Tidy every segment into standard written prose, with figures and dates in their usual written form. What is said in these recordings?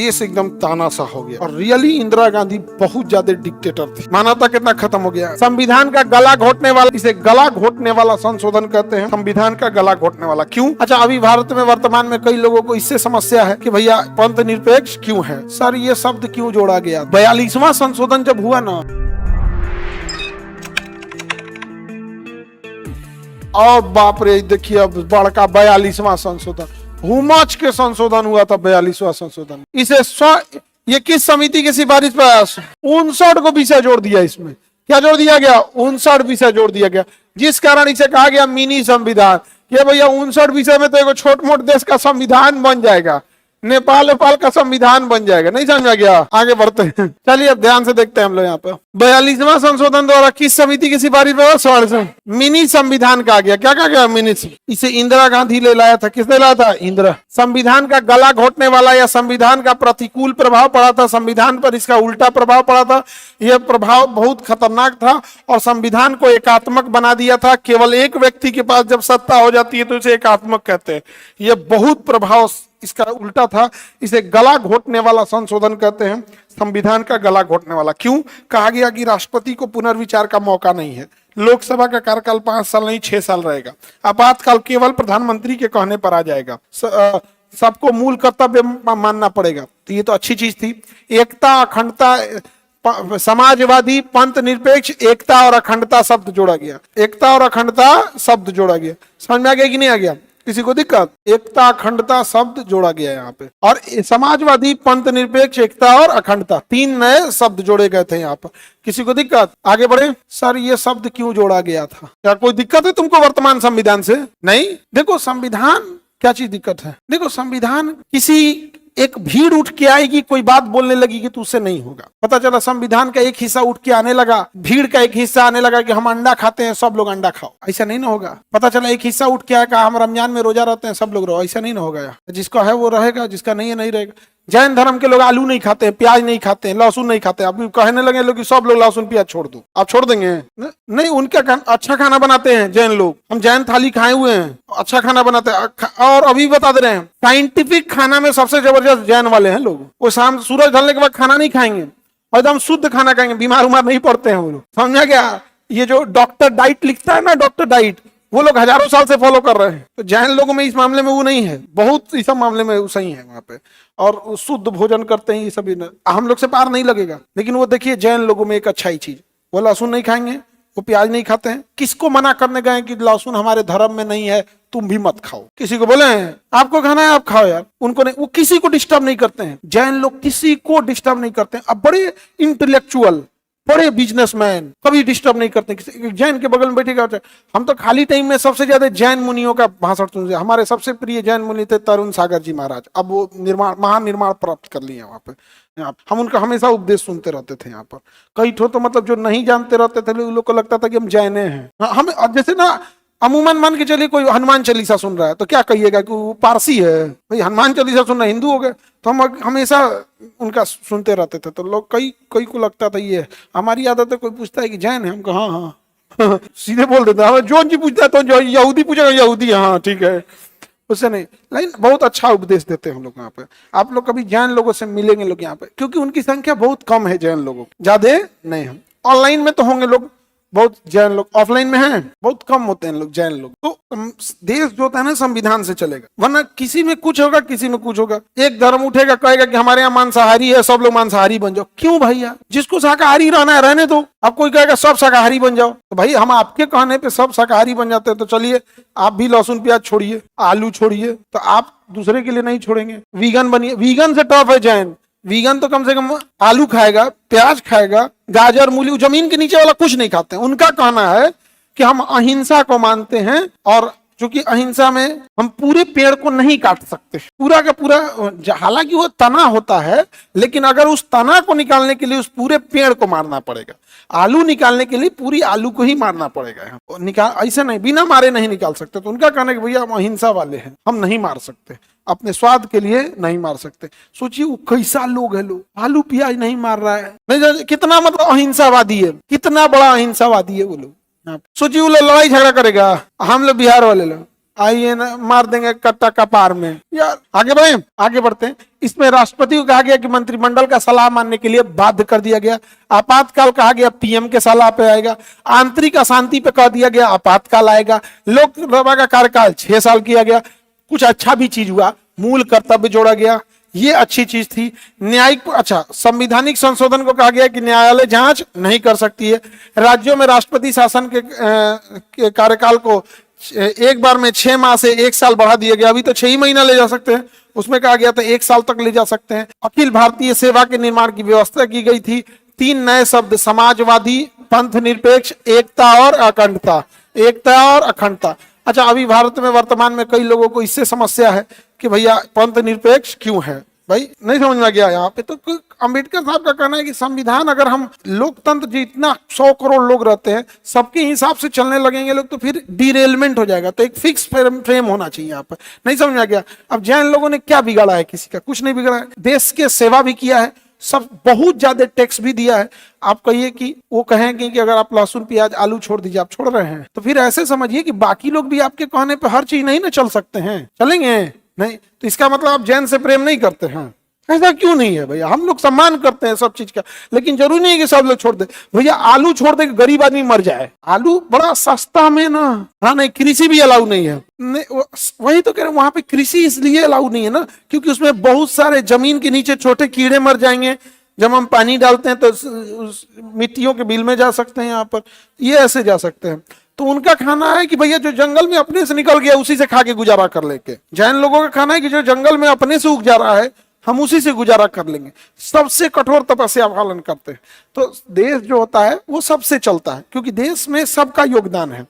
देश एकदम तानाशाह हो गया। और रियली इंदिरा गांधी बहुत ज्यादा डिक्टेटर थी। मानवता कितना खत्म हो गया। संविधान का गला घोटने वाला, इसे गला घोटने वाला संशोधन कहते हैं। संविधान का गला घोटने वाला क्यों? अच्छा, अभी भारत में वर्तमान में कई लोगों को इससे समस्या है कि भैया पंथ निरपेक्ष क्यों है। सर ये शब्द क्यों जोड़ा गया? 42वां संशोधन जब हुआ ना, और बाप रे देखिए अब बड़का 42वां संशोधन, हुमाच के संशोधन हुआ था 42वां संशोधन। इसे ये किस समिति की सिफारिश पर 59 को विषय जोड़ दिया। इसमें क्या जोड़ दिया गया? 59 विषय जोड़ दिया गया, जिस कारण इसे कहा गया मिनी संविधान। कि भैया 59 विषय में तो एक छोट मोट देश का संविधान बन जाएगा, नेपाल का संविधान बन जाएगा। नहीं समझा गया? आगे बढ़ते हैं, चलिए अब ध्यान से देखते हैं हम लोग यहाँ पे। 42वां संशोधन द्वारा किस समिति की सिफारिश पर मिनी संविधान कहा गया। क्या कहा गया? मिनी। इसे इंदिरा गांधी ले लाया था। किसने लाया था? इंदिरा। संविधान का गला घोटने वाला या संविधान का प्रतिकूल प्रभाव पड़ा था, संविधान पर इसका उल्टा प्रभाव पड़ा था। यह प्रभाव बहुत खतरनाक था और संविधान को एकात्मक बना दिया था। केवल एक व्यक्ति के पास जब सत्ता हो जाती है तो इसे एकात्मक कहते हैं। यह बहुत प्रभाव इसका उल्टा था। इसे गला घोटने वाला संशोधन कहते हैं। संविधान का गला घोटने वाला क्यों? कहा गया कि राष्ट्रपति को पुनर्विचार का मौका नहीं है। लोकसभा का कार्यकाल 5 साल नहीं 6 साल रहेगा। आपातकाल केवल प्रधानमंत्री के कहने पर आ जाएगा। सबको मूल कर्तव्य मानना पड़ेगा। तो ये तो अच्छी चीज थी। एकता, अखंडता, समाजवादी, पंथ निरपेक्ष, एकता और अखंडता शब्द जोड़ा गया। एकता और अखंडता शब्द जोड़ा गया। समझ में आ गया कि नहीं आ गया? किसी को दिक्कत? एकता अखंडता शब्द जोड़ा गया यहाँ पे। और समाजवादी, पंथ निरपेक्ष, एकता और अखंडता 3 नए शब्द जोड़े गए थे यहाँ पर। किसी को दिक्कत? आगे बढ़े। सर ये शब्द क्यों जोड़ा गया था? क्या कोई दिक्कत है तुमको वर्तमान संविधान से? नहीं। देखो संविधान क्या चीज दिक्कत है? देखो संविधान किसी एक भीड़ उठ के आएगी, कोई बात बोलने लगी कि तो उससे नहीं होगा। पता चला संविधान का एक हिस्सा उठ के आने लगा, भीड़ का एक हिस्सा आने लगा कि हम अंडा खाते हैं, सब लोग अंडा खाओ, ऐसा नहीं ना होगा। पता चला एक हिस्सा उठ के आएगा, हम रमजान में रोजा रहते हैं, सब लोग रहो, ऐसा नहीं ना होगा। जिसका है वो रहेगा, जिसका नहीं है नहीं रहेगा। जैन धर्म के लोग आलू नहीं खाते हैं, प्याज नहीं खाते हैं, लहसुन नहीं खाते। अभी कहने लगे लोग कि सब लोग लहसुन प्याज छोड़ दो। आप छोड़ देंगे? नहीं, उनका अच्छा खाना बनाते हैं जैन लोग। हम जैन थाली खाए हुए हैं, अच्छा खाना बनाते हैं। और अभी बता दे रहे हैं, साइंटिफिक खाना में सबसे जबरदस्त जैन वाले हैं लोग। वो शाम सूरज ढलने के बाद खाना नहीं खाएंगे, एकदम शुद्ध खाना खाएंगे, बीमार उमार नहीं पड़ते हैं वो लोग। समझा क्या? ये जो डॉक्टर डाइट लिखता है ना, डॉक्टर डाइट, वो लोग हजारों साल से फॉलो कर रहे हैं। तो जैन लोगों में इस मामले में वो नहीं है, बहुत इस मामले में वो सही है वहां पे, और शुद्ध भोजन करते हैं। ये सभी हम लोग से पार नहीं लगेगा। लेकिन वो देखिए जैन लोगों में एक अच्छाई चीज, वो लहसुन नहीं खाएंगे, वो प्याज नहीं खाते हैं। किसको मना करने गए कि लहसुन हमारे धर्म में नहीं है, तुम भी मत खाओ? किसी को बोले आपको खाना है आप खाओ यार, उनको नहीं। वो किसी को डिस्टर्ब नहीं करते हैं। जैन लोग किसी को डिस्टर्ब नहीं करते हैं। अब बड़े इंटेलेक्चुअल, बड़े बिजनेसमैन कभी डिस्टर्ब नहीं करते। जैन के बगल में बैठेगा। हम तो खाली टाइम में सबसे ज्यादा जैन मुनियों का भाषण सुनते। हमारे सबसे प्रिय जैन मुनि थे तरुण सागर जी महाराज। अब वो महानिर्माण प्राप्त कर लिए वहां पे। हम उनका हमेशा उपदेश सुनते रहते थे यहाँ पर। कई ठो तो मतलब जो नहीं जानते रहते थे लोग को लगता था कि हम जैने हैं। हम जैसे ना अमूमन मान के चलिए कोई हनुमान चालीसा सुन रहा है तो क्या कहिएगा कि वो पारसी है? भाई हनुमान चालीसा सुनना हिंदू हो गए। तो हम हमेशा उनका सुनते रहते थे। तो लोग कई को लगता था ये हमारी आदत है। कोई पूछता है कि जैन है, हमको हाँ सीधे बोल देता है। जॉन जी पूछता है तो जो यहूदी पूछेगा यहूदी, हाँ ठीक है, उससे नहीं। लेकिन बहुत अच्छा उपदेश देते हैं हम लोग यहाँ पे। आप लोग कभी जैन लोगों से मिलेंगे लोग यहाँ पे, क्योंकि उनकी संख्या बहुत कम है जैन लोगों, ज्यादा नहीं। हम ऑनलाइन में तो होंगे लोग बहुत, जैन लोग ऑफलाइन में हैं, बहुत कम होते हैं लोग जैन लोग। तो देश जो होता है ना संविधान से चलेगा, वरना किसी में कुछ होगा किसी में कुछ होगा। एक धर्म उठेगा कहेगा कि हमारे यहाँ मांसाहारी है, सब लोग मांसाहारी बन जाओ। क्यों भैया? जिसको शाकाहारी रहना है रहने दो। अब कोई कहेगा सब शाकाहारी बन जाओ, तो भाई हम आपके कहने पे सब शाकाहारी बन जाते हैं। तो चलिए आप भी लहसुन प्याज छोड़िए, आलू छोड़िए, तो आप दूसरे के लिए नहीं छोड़ेंगे। वीगन बनिए। वीगन से टफ है जैन। वीगन तो कम से कम आलू खाएगा, प्याज खाएगा, गाजर मूली, जमीन के नीचे वाला कुछ नहीं खाते हैं। उनका कहना है कि हम अहिंसा को मानते हैं, और चूंकि अहिंसा में हम पूरे पेड़ को नहीं काट सकते पूरा का पूरा। हालांकि वो तना होता है, लेकिन अगर उस तना को निकालने के लिए उस पूरे पेड़ को मारना पड़ेगा। आलू निकालने के लिए पूरी आलू को ही मारना पड़ेगा। निकाल ऐसे नहीं, बिना मारे नहीं निकाल सकते। तो उनका कहना है कि भैया हम अहिंसा वाले हैं, हम नहीं मार सकते, अपने स्वाद के लिए नहीं मार सकते। सोचिए वो कैसा लोग है, लोग आलू प्याज नहीं मार रहा है। नहीं, कितना मतलब अहिंसावादी है, कितना बड़ा अहिंसावादी है वो लोग। सोचिए वो लड़ाई झगड़ा करेगा, हम लोग बिहार वाले लोग, आइए ना, मार देंगे कट्टा कपार में यार। आगे बढ़े, आगे बढ़ते हैं। इसमें राष्ट्रपति को कहा गया कि मंत्रिमंडल का सलाह मानने के लिए बाध्य कर दिया गया। आपातकाल कहा गया पीएम के सलाह पे आएगा। आंतरिक अशांति पे कह दिया गया आपातकाल आएगा। लोकसभा का कार्यकाल 6 साल किया गया। कुछ अच्छा भी चीज हुआ, मूल कर्तव्य जोड़ा गया, ये अच्छी चीज थी। न्यायिक, अच्छा, संवैधानिक संशोधन को कहा गया कि न्यायालय जांच नहीं कर सकती है। राज्यों में राष्ट्रपति शासन के कार्यकाल को एक बार में 6 माह से 1 साल बढ़ा दिया गया। अभी तो 6 ही महीना ले जा सकते हैं, उसमें कहा गया था 1 साल तक ले जा सकते हैं। अखिल भारतीय सेवा के निर्माण की व्यवस्था की गई थी। 3 नए शब्द, समाजवादी, पंथ निरपेक्ष, एकता और अखंडता। एकता और अखंडता। अच्छा, अभी भारत में वर्तमान में कई लोगों को इससे समस्या है कि भैया पंथ निरपेक्ष क्यों है, भाई नहीं समझ में गया यहाँ पे। तो अंबेडकर साहब का कहना है कि संविधान, अगर हम लोकतंत्र जितना 100 करोड़ लोग रहते हैं सबके हिसाब से चलने लगेंगे लोग, तो फिर डिरेलमेंट हो जाएगा। तो एक फिक्स फ्रेम होना चाहिए यहाँ पर। नहीं समझ में गया। अब जैन लोगों ने क्या बिगाड़ा है, किसी का कुछ नहीं बिगाड़ा है। देश के सेवा भी किया है, सब बहुत ज्यादा टैक्स भी दिया है। आप कहिए कि वो कहेंगे कि अगर आप लहसुन प्याज आलू छोड़ दीजिए, आप छोड़ रहे हैं, तो फिर ऐसे समझिए कि बाकी लोग भी आपके कहने पे हर चीज नहीं ना चल सकते हैं, चलेंगे नहीं। तो इसका मतलब आप जैन से प्रेम नहीं करते हैं। ऐसा क्यों नहीं है भैया, हम लोग सम्मान करते हैं सब चीज का, लेकिन जरूरी नहीं है कि सब लोग छोड़ दे। भैया आलू छोड़ दे, गरीब आदमी मर जाए, आलू बड़ा सस्ता में ना। हाँ नहीं, कृषि भी अलाउ नहीं है। वही तो कह रहे हैं, वहां पे कृषि इसलिए अलाउ नहीं है ना क्योंकि उसमें बहुत सारे जमीन के नीचे छोटे कीड़े मर जाएंगे। जब हम पानी डालते हैं तो मिट्टियों के बिल में जा सकते हैं, यहाँ पर ये ऐसे जा सकते हैं। तो उनका खाना है कि भैया जो जंगल में अपने से निकल गया उसी से खा के गुजारा कर लेके। जैन लोगों का खाना है कि जो जंगल में अपने से उग जा रहा है हम उसी से गुजारा कर लेंगे। सबसे कठोर तपस्या पालन करते हैं। तो देश जो होता है वो सबसे चलता है क्योंकि देश में सबका योगदान है।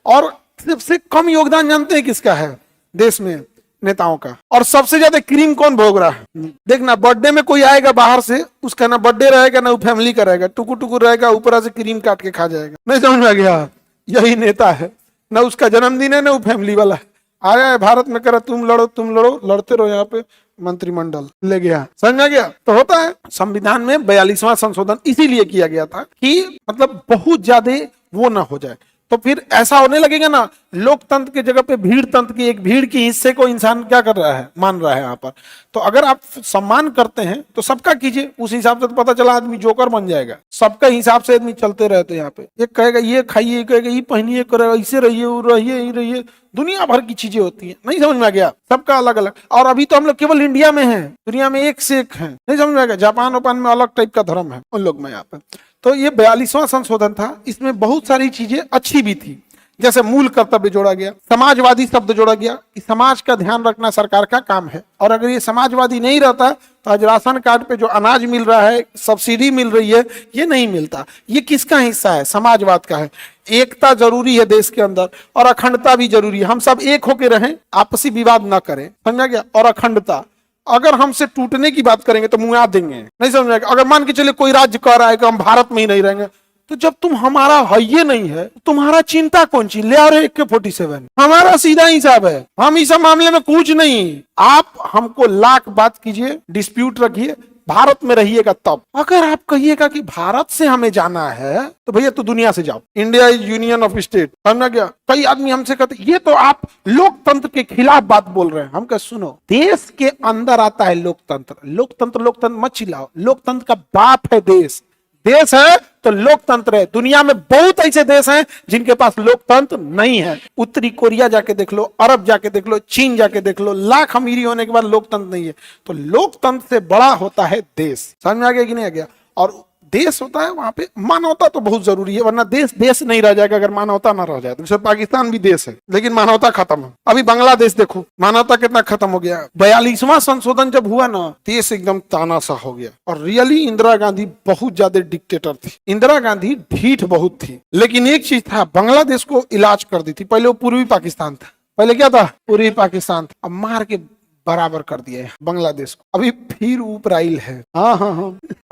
और सबसे कम योगदान जानते हैं किसका है देश में? नेताओं का। और सबसे ज्यादा क्रीम कौन भोग रहा है? देखना, बर्थडे में कोई आएगा बाहर से, उसका ना बर्थडे रहेगा ना वो फैमिली का रहेगा, टुकुर टुकुर रहेगा, ऊपर से क्रीम काट के खा जाएगा। नहीं समझ में आ गया? यही नेता है, ना उसका जन्मदिन है ना वो फैमिली वाला है। आया है भारत में, करा तुम लड़ो, लड़ते रहो, यहाँ पे मंत्रिमंडल ले गया। समझ में गया? तो होता है संविधान में 42वां संशोधन इसीलिए किया गया था कि मतलब बहुत ज्यादा वो ना हो जाए। तो फिर ऐसा होने लगेगा ना, लोकतंत्र की जगह पे भीड़ तंत्र की, एक भीड़ की हिस्से को इंसान क्या कर रहा है, मान रहा है यहाँ पर। तो अगर आप सम्मान करते हैं तो सबका कीजिए, उस हिसाब से तो पता चला आदमी जोकर बन जाएगा। सबका हिसाब से आदमी चलते रहते यहाँ पे। एक कहेगा ये खाइए, एक कहेगा ये पहनिए, करेगा ऐसे रहिए, वो रहिए, दुनिया भर की चीजें होती है। नहीं समझ में आ गया? सबका अलग अलग। और अभी तो हम लोग केवल इंडिया में हैं, दुनिया में एक से एक है। नहीं समझ में आ गया? जापान ओपान में अलग टाइप का धर्म है उन लोग में यहाँ पे। तो ये 42वां संशोधन था, इसमें बहुत सारी चीजें अच्छी भी थी। जैसे मूल कर्तव्य जोड़ा गया, समाजवादी शब्द जोड़ा गया कि समाज का ध्यान रखना सरकार का काम है। और अगर ये समाजवादी नहीं रहता तो आज राशन कार्ड पे जो अनाज मिल रहा है, सब्सिडी मिल रही है, ये नहीं मिलता। ये किसका हिस्सा है? समाजवाद का है। एकता जरूरी है देश के अंदर और अखंडता भी जरूरी है। हम सब एक होके रहें, आपसी विवाद ना करें, समझा गया? और अखंडता, अगर हमसे टूटने की बात करेंगे तो मुंह देंगे। नहीं समझ में? अगर मान के चले कोई राज्य कह रहा है कि हम भारत में ही नहीं रहेंगे, तो जब तुम हमारा है ये नहीं है, तुम्हारा चिंता कौन सी? ले आ रहे AK-47, हमारा सीधा हिसाब है, हम इस मामले में कुछ नहीं। आप हमको लाख बात कीजिए, डिस्प्यूट रखिए, भारत में रहिएगा तब। अगर आप कहिएगा कि भारत से हमें जाना है तो भैया तो दुनिया से जाओ। India is union of state, समझा गया? कई आदमी हमसे कहते ये तो आप लोकतंत्र के खिलाफ बात बोल रहे हैं। हम कह सुनो, देश के अंदर आता है लोकतंत्र। लोकतंत्र मत चिल्लाओ, लोकतंत्र का बाप है देश। देश है तो लोकतंत्र है। दुनिया में बहुत ऐसे देश हैं जिनके पास लोकतंत्र नहीं है। उत्तरी कोरिया जाके देख लो, अरब जाके देख लो, चीन जाके देख लो, लाख अमीरी होने के बाद लोकतंत्र नहीं है। तो लोकतंत्र से बड़ा होता है देश। समझ में आ गया कि नहीं आ गया? और देश होता है वहां पे मानवता तो बहुत जरूरी है, वरना देश देश नहीं रह जाएगा अगर मानवता ना रह जाए। तो पाकिस्तान भी देश है लेकिन मानवता खत्म है। अभी बांग्लादेश देखो, मानवता कितना खत्म हो गया। 42वां संशोधन जब हुआ ना, देश एकदम तानाशाह हो गया। और रियली इंदिरा गांधी बहुत ज्यादा डिक्टेटर थी। इंदिरा गांधी ढीठ बहुत थी, लेकिन एक चीज था, बांग्लादेश को इलाज कर दी थी। पहले वो पूर्वी पाकिस्तान था, पहले क्या था? पूर्वी पाकिस्तान था। अब मार के बराबर कर दिया है बांग्लादेश को। अभी फिर उपराइल है। हाँ।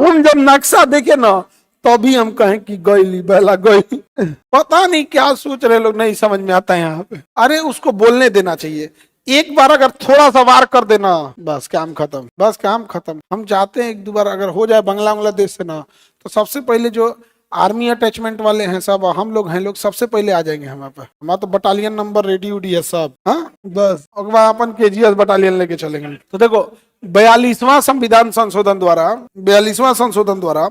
हम जब नक्शा देखे ना तभी हम कहें कि गई बहला गई। पता नहीं क्या सोच रहे लोग, नहीं समझ में आता है यहाँ पे। अरे उसको बोलने देना चाहिए। एक बार अगर थोड़ा सा वार कर देना, बस काम खत्म, बस काम खत्म। हम चाहते हैं एक दो बार अगर हो जाए बांग्लादेश से ना, तो सबसे पहले जो आर्मी अटैचमेंट वाले हैं सब, हम लोग हैं लोग, सबसे पहले आ जाएंगे हमारे पे। हमारा तो बटालियन नंबर रेडी उडी है सब। हाँ बस और अपन केजीएस बटालियन लेके चलेंगे। तो देखो 42वां संविधान संशोधन द्वारा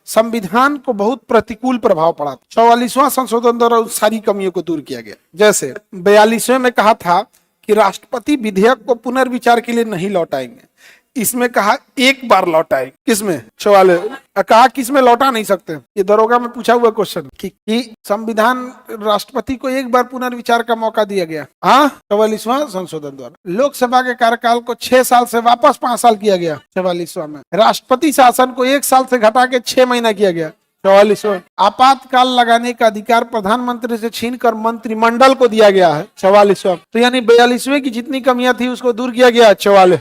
संविधान को बहुत प्रतिकूल प्रभाव पड़ा। 44वां संशोधन द्वारा उस सारी कमियों को दूर किया गया। जैसे 42वें में कहा था कि राष्ट्रपति विधेयक को पुनर्विचार के लिए नहीं लौटाएंगे, इसमें कहा एक बार लौटाए। किसमें? 44 कहा किसमें लौटा नहीं सकते। ये दरोगा में पूछा हुआ क्वेश्चन कि संविधान राष्ट्रपति को एक बार पुनर्विचार का मौका दिया गया। हाँ 44वां संशोधन द्वारा। लोकसभा के कार्यकाल को 6 साल से वापस 5 साल किया गया 44वां में। राष्ट्रपति शासन को 1 साल से घटा के 6 महीना किया गया 44वां। आपातकाल लगाने का अधिकार प्रधानमंत्री से छीनकर मंत्रिमंडल को दिया गया है 44वां। तो यानी 42वें की जितनी कमियां थी उसको दूर किया गया 44।